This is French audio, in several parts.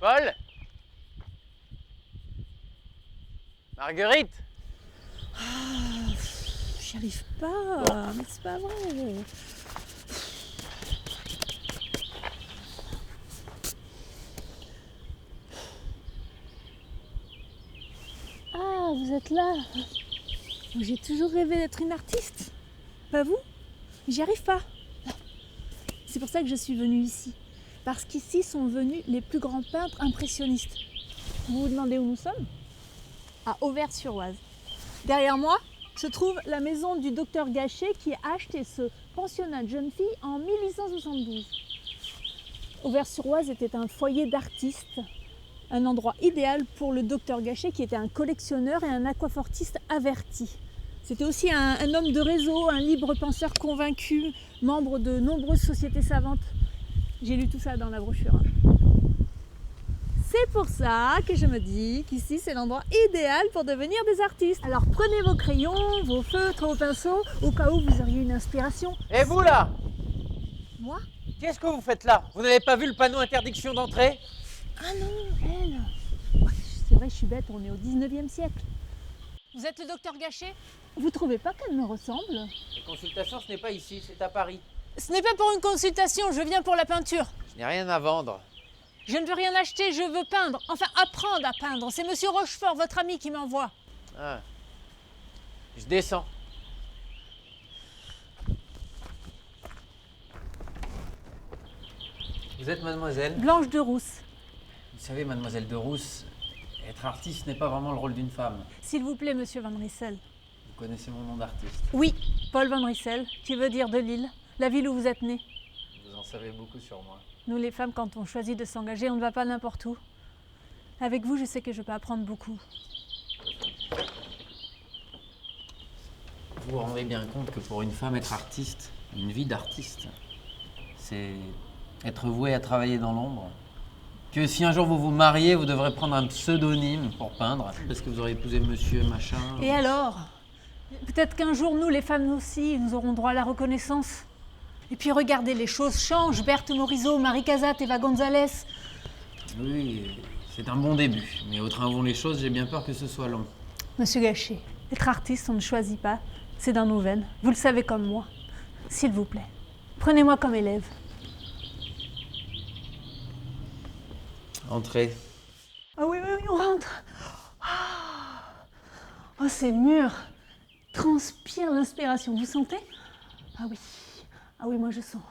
Paul? Marguerite? J'y arrive pas, Bon. mais c'est pas vrai. Ah, vous êtes là. J'ai toujours rêvé d'être une artiste. Pas vous? J'y arrive pas. C'est pour ça que je suis venue ici. Parce qu'ici sont venus les plus grands peintres impressionnistes. Vous vous demandez où nous sommes? À Auvers-sur-Oise. Derrière moi se trouve la maison du docteur Gachet qui a acheté ce pensionnat de jeunes filles en 1872. Auvers-sur-Oise était un foyer d'artistes, un endroit idéal pour le docteur Gachet qui était un collectionneur et un aquafortiste averti. C'était aussi un homme de réseau, un libre penseur convaincu, membre de nombreuses sociétés savantes. J'ai lu tout ça dans la brochure. C'est pour ça que je me dis qu'ici c'est l'endroit idéal pour devenir des artistes. Alors prenez vos crayons, vos feutres, vos pinceaux, au cas où vous auriez une inspiration. Et vous là? Moi? Qu'est-ce que vous faites là? Vous n'avez pas vu le panneau interdiction d'entrée? Ah non, elle. Ouais, c'est vrai, je suis bête, on est au 19e siècle. Vous êtes le docteur Gachet? Vous trouvez pas qu'elle me ressemble? Les consultations, ce n'est pas ici, c'est à Paris. Ce n'est pas pour une consultation, je viens pour la peinture. Je n'ai rien à vendre. Je ne veux rien acheter, je veux peindre. Enfin, apprendre à peindre. C'est monsieur Rochefort, votre ami, qui m'envoie. Ah. Je descends. Vous êtes mademoiselle? Blanche de Rousse. Vous savez, mademoiselle de Rousse, être artiste n'est pas vraiment le rôle d'une femme. S'il vous plaît, monsieur Van Rissel. Vous connaissez mon nom d'artiste. Oui, Paul Van Rissel, qui veut dire de Lille, la ville où vous êtes né. Vous en savez beaucoup sur moi. Nous, les femmes, quand on choisit de s'engager, on ne va pas n'importe où. Avec vous, je sais que je peux apprendre beaucoup. Vous vous rendez bien compte que pour une femme, être artiste, une vie d'artiste, c'est être voué à travailler dans l'ombre. Que si un jour vous vous mariez, vous devrez prendre un pseudonyme pour peindre, parce que vous aurez épousé monsieur machin. Et alors? Peut-être qu'un jour, nous, les femmes aussi, nous aurons droit à la reconnaissance. Et puis regardez, les choses changent. Berthe Morisot, Marie Cassatt, Eva Gonzalez. Oui, c'est un bon début. Mais au train où vont les choses, j'ai bien peur que ce soit long. Monsieur Gachet, être artiste, on ne choisit pas. C'est dans nos veines. Vous le savez comme moi. S'il vous plaît, prenez-moi comme élève. Entrez. Ah oui, oui, oui, on rentre. Oh, ces murs transpirent l'inspiration. Vous sentez? Ah oui. Ah oui, moi je sens.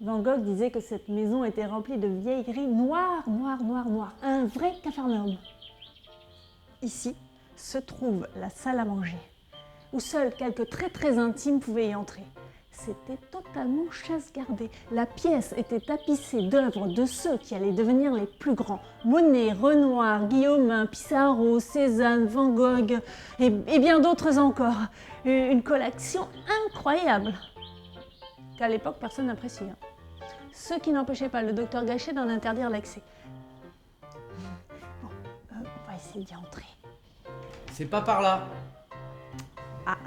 Van Gogh disait que cette maison était remplie de vieilleries noires, noires, noires, noires. Un vrai capharnaüm. Ici se trouve la salle à manger, où seuls quelques très intimes pouvaient y entrer. C'était totalement chasse gardée. La pièce était tapissée d'œuvres de ceux qui allaient devenir les plus grands. Monet, Renoir, Guillaumin, Pissarro, Cézanne, Van Gogh et bien d'autres encore. Une collection incroyable qu'à l'époque personne n'appréciait. Ce qui n'empêchait pas le docteur Gachet d'en interdire l'accès. Bon, on va essayer d'y entrer. C'est pas par là. Ah.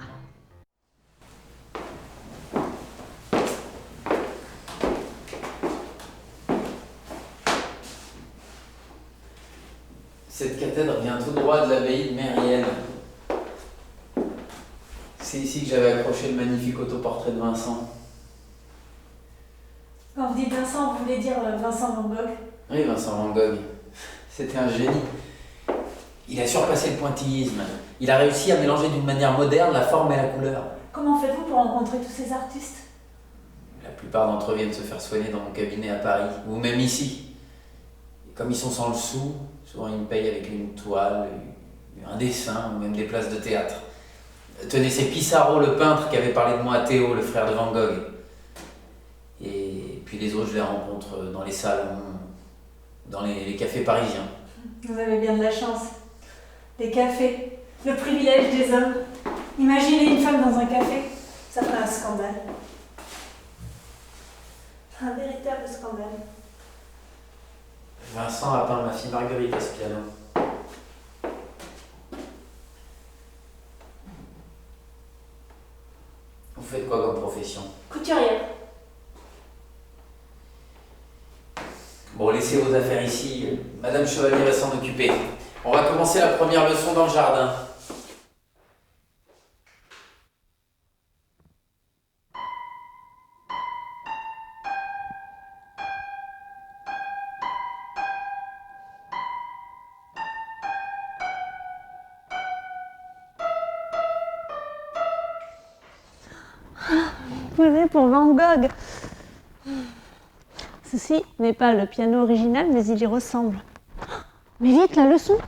Cette cathèdre vient tout droit de l'abbaye de Mérienne. C'est ici que j'avais accroché le magnifique autoportrait de Vincent. Quand vous dites Vincent, vous voulez dire Vincent Van Gogh? Oui, Vincent Van Gogh. C'était un génie. Il a surpassé le pointillisme. Il a réussi à mélanger d'une manière moderne la forme et la couleur. Comment faites-vous pour rencontrer tous ces artistes? La plupart d'entre eux viennent se faire soigner dans mon cabinet à Paris, ou même ici. Et comme ils sont sans le sou, souvent ils me payent avec une toile, un dessin, ou même des places de théâtre. Tenez, c'est Pissarro, le peintre, qui avait parlé de moi à Théo, le frère de Van Gogh. Et puis les autres, je les rencontre dans les salons, dans les cafés parisiens. Vous avez bien de la chance. Les cafés, le privilège des hommes. Imaginez une femme dans un café, ça ferait un scandale. Un véritable scandale. Vincent a peint ma fille Marguerite à ce piano. Vous faites quoi comme profession? Couturière. Bon, les laisser vos affaires ici. Madame Chevalier va s'en occuper. On va commencer la première leçon dans le jardin. Posé pour Van Gogh. Ceci n'est pas le piano original, mais il y ressemble. Mais vite, la leçon!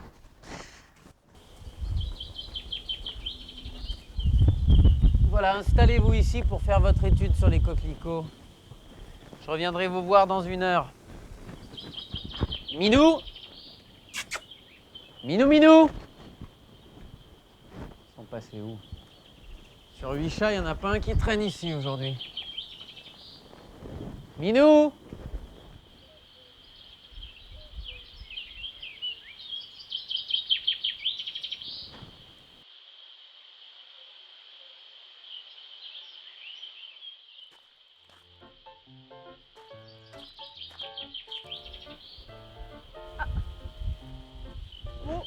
Voilà, installez-vous ici pour faire votre étude sur les coquelicots. Je reviendrai vous voir dans 1 heure. Minou! Minou, Minou! Ils sont passés où? Sur 8 chats, il n'y en a pas un qui traîne ici aujourd'hui. Minou! Bon,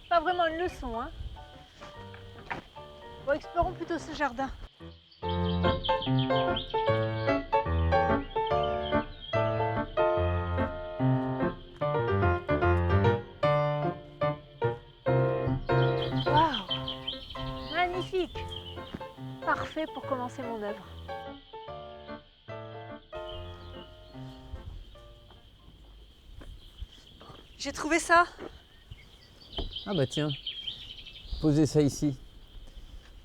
pas vraiment une leçon, hein. Bon, explorons plutôt ce jardin. Waouh! Magnifique! Parfait pour commencer mon œuvre. J'ai trouvé ça. Ah bah tiens, posez ça ici.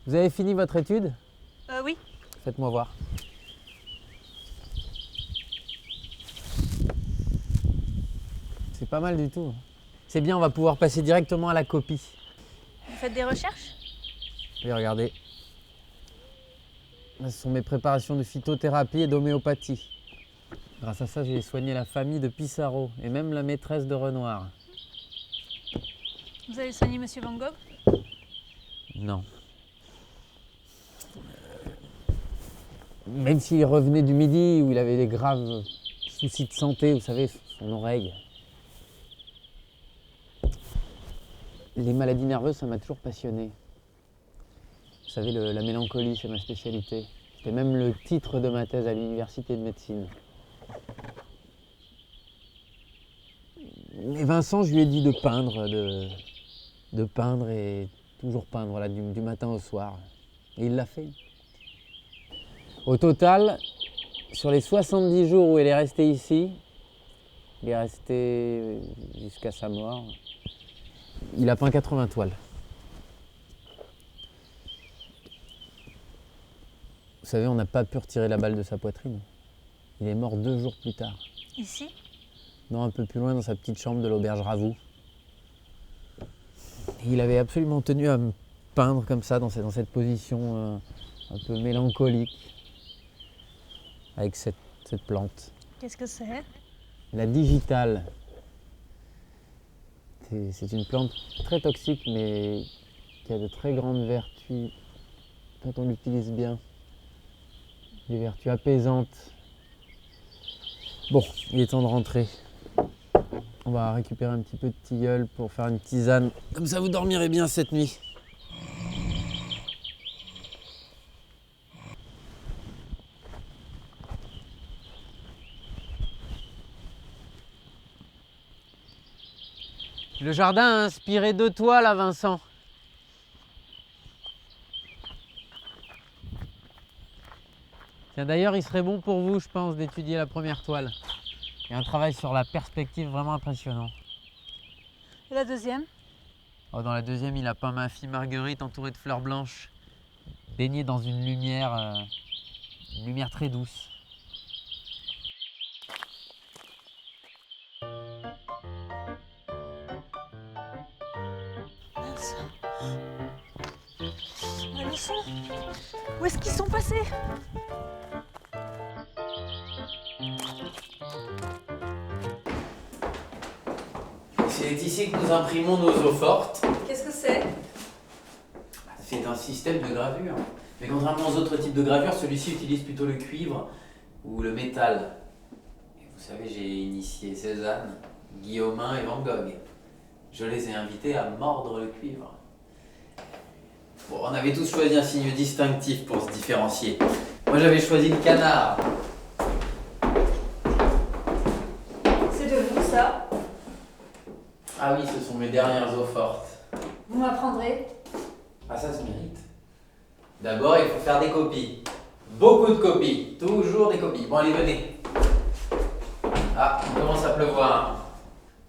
Vous avez fini votre étude? Oui. Faites-moi voir. C'est pas mal du tout. C'est bien, on va pouvoir passer directement à la copie. Vous faites des recherches? Oui, regardez. Là, ce sont mes préparations de phytothérapie et d'homéopathie. Grâce à ça, j'ai soigné la famille de Pissarro et même la maîtresse de Renoir. Vous avez soigné Monsieur Van Gogh? Non. Même s'il revenait du Midi où il avait des graves soucis de santé, vous savez, son oreille. Les maladies nerveuses, ça m'a toujours passionné. Vous savez, la mélancolie, c'est ma spécialité. C'était même le titre de ma thèse à l'université de médecine. Et Vincent, je lui ai dit de peindre, de peindre et toujours peindre, voilà, du matin au soir. Et il l'a fait. Au total, sur les 70 jours où il est resté ici, il est resté jusqu'à sa mort, il a peint 80 toiles. Vous savez, on n'a pas pu retirer la balle de sa poitrine. Il est mort 2 jours plus tard. Ici? Non, un peu plus loin, dans sa petite chambre de l'auberge Ravoux. Et il avait absolument tenu à me peindre comme ça, dans cette position un peu mélancolique, avec cette plante. Qu'est-ce que c'est? La digitale. C'est une plante très toxique, mais qui a de très grandes vertus quand on l'utilise bien. Des vertus apaisantes. Bon, il est temps de rentrer. On va récupérer un petit peu de tilleul pour faire une tisane. Comme ça, vous dormirez bien cette nuit. Le jardin a inspiré de toi, là, Vincent. Tiens, d'ailleurs, il serait bon pour vous, je pense, d'étudier la première toile. Il y a un travail sur la perspective vraiment impressionnant. Et la deuxième? Oh, dans la deuxième, il a peint ma fille Marguerite entourée de fleurs blanches, baignée dans une lumière très douce. Mince. La leçon? Où est-ce qu'ils sont passés? C'est ici que nous imprimons nos eaux fortes. Qu'est-ce que c'est? C'est un système de gravure. Mais contrairement aux autres types de gravures, celui-ci utilise plutôt le cuivre ou le métal. Vous savez, j'ai initié Cézanne, Guillaumin et Van Gogh. Je les ai invités à mordre le cuivre. Bon, on avait tous choisi un signe distinctif pour se différencier. Moi, j'avais choisi le canard. C'est de vous, ça? Ah oui, ce sont mes dernières eaux fortes. Vous m'apprendrez? Ah, ça se mérite. D'abord, il faut faire des copies. Beaucoup de copies. Toujours des copies. Bon, allez, venez. Ah, il commence à pleuvoir.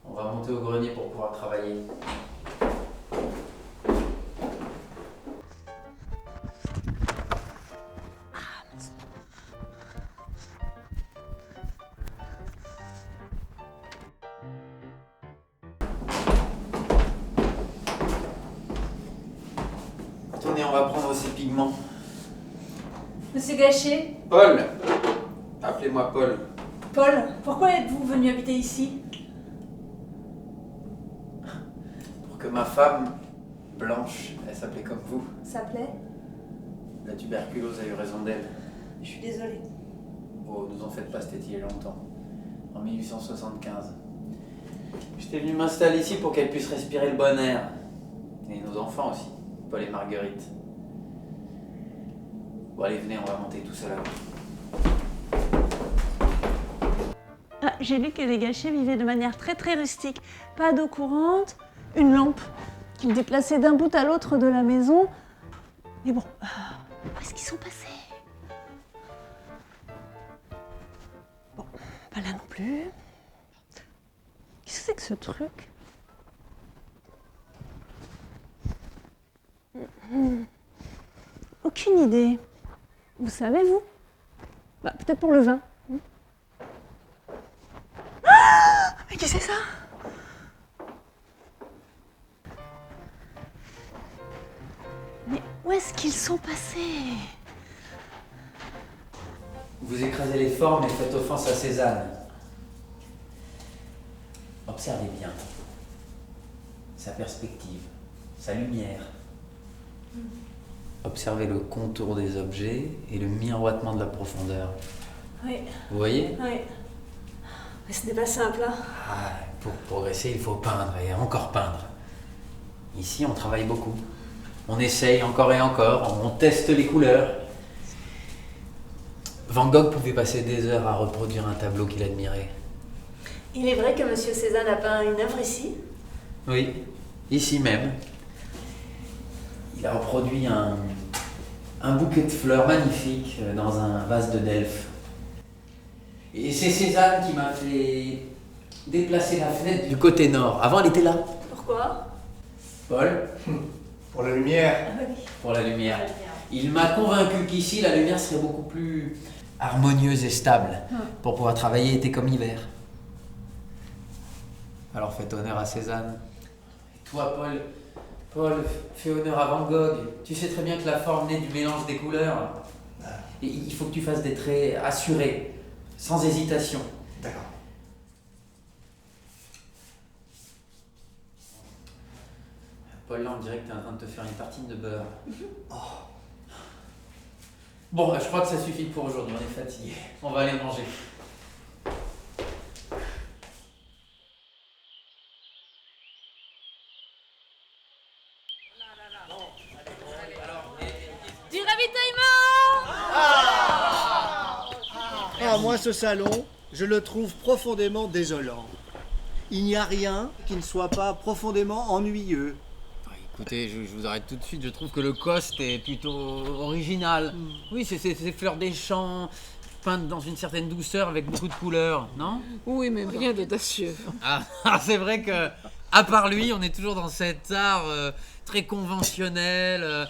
On va monter au grenier pour pouvoir travailler. Attendez, on va prendre ces pigments. Monsieur Gachet? Paul. Appelez-moi Paul. Paul, pourquoi êtes-vous venu habiter ici? Pour que ma femme, Blanche, elle s'appelait comme vous. Ça plaît? La tuberculose a eu raison d'elle. Je suis désolée. Oh, nous en faites pas, c'était il y a longtemps. En 1875. J'étais venu m'installer ici pour qu'elle puisse respirer le bon air. Et nos enfants aussi, Paul et Marguerite. Bon, allez, venez, on va monter tout ça là. Ah, j'ai lu que les Gachet vivaient de manière très très rustique. Pas d'eau courante, une lampe qu'ils déplaçaient d'un bout à l'autre de la maison. Mais bon, où est-ce qu'ils sont passés? Bon, pas là non plus. Qu'est-ce que c'est que ce truc? Aucune idée. Vous savez, vous? Bah, peut-être pour le vin. Mais qu'est-ce que c'est ça? Mais où est-ce qu'ils sont passés? Vous écrasez les formes et faites offense à Cézanne. Observez bien sa perspective, sa lumière. Observez le contour des objets et le miroitement de la profondeur. Oui, Vous voyez? oui. Mais ce n'est pas simple, hein? Ah, pour progresser, il faut peindre et encore peindre. Ici, on travaille beaucoup. On essaye encore et encore, on teste les couleurs. Van Gogh pouvait passer des heures à reproduire un tableau qu'il admirait. Il est vrai que Monsieur Cézanne a peint une œuvre ici? Oui, ici même. Il a reproduit un bouquet de fleurs magnifique dans un vase de Delphes. Et c'est Cézanne qui m'a fait déplacer la fenêtre du côté nord. Avant, elle était là. Pourquoi? Paul, Pour la lumière. Ah oui. pour la lumière. Il m'a convaincu qu'ici, la lumière serait beaucoup plus harmonieuse et stable pour pouvoir travailler été comme hiver. Alors faites honneur à Cézanne. Et toi, Paul, fais honneur à Van Gogh. Tu sais très bien que la forme naît du mélange des couleurs. Et il faut que tu fasses des traits assurés, sans hésitation. D'accord. Paul, là, on dirait que tu es en train de te faire une tartine de beurre. Bon, je crois que ça suffit pour aujourd'hui. On est fatigué. On va aller manger. Du ravitaillement! Ah, moi, ce salon, je le trouve profondément désolant. Il n'y a rien qui ne soit pas profondément ennuyeux. Écoutez, je vous arrête tout de suite. Je trouve que le coste est plutôt original. Oui, c'est ces fleurs des champs, peintes dans une certaine douceur avec beaucoup de couleurs, non? Oui, mais rien d'audacieux. Ah, c'est vrai que, à part lui, on est toujours dans cet art très conventionnel,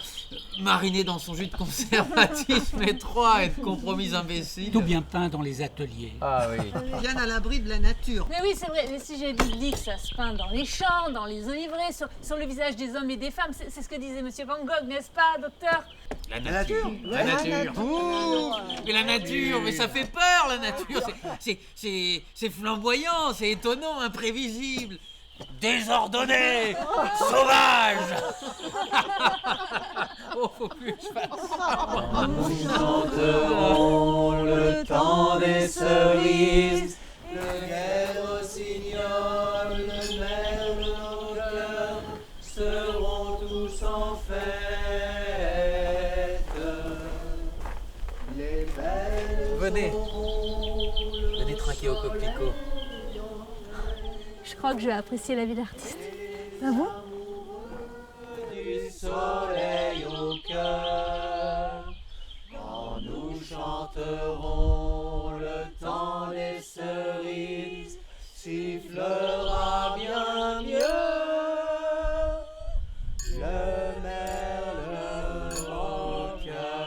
mariné dans son jus de conservatisme étroit et de compromis imbéciles. Tout bien peint dans les ateliers. Ah oui. Bien à l'abri de la nature. Mais oui, c'est vrai. Mais si j'ai dit que ça se peint dans les champs, dans les oliveraies, sur le visage des hommes et des femmes, c'est ce que disait Monsieur Van Gogh, n'est-ce pas, docteur? La nature. La nature. Ouh, mais la nature, mais ça fait peur, la nature. C'est flamboyant, c'est étonnant, imprévisible. Désordonné, sauvage. Oh, faut plus que je fasse ça. Nous chanterons le temps des cerises Venez. Venez trinquer au coquelicot. Je crois que je vais apprécier la vie d'artiste. Ah bon? Du soleil au cœur, quand nous chanterons, le temps des cerises sifflera bien mieux. Le merle moqueur.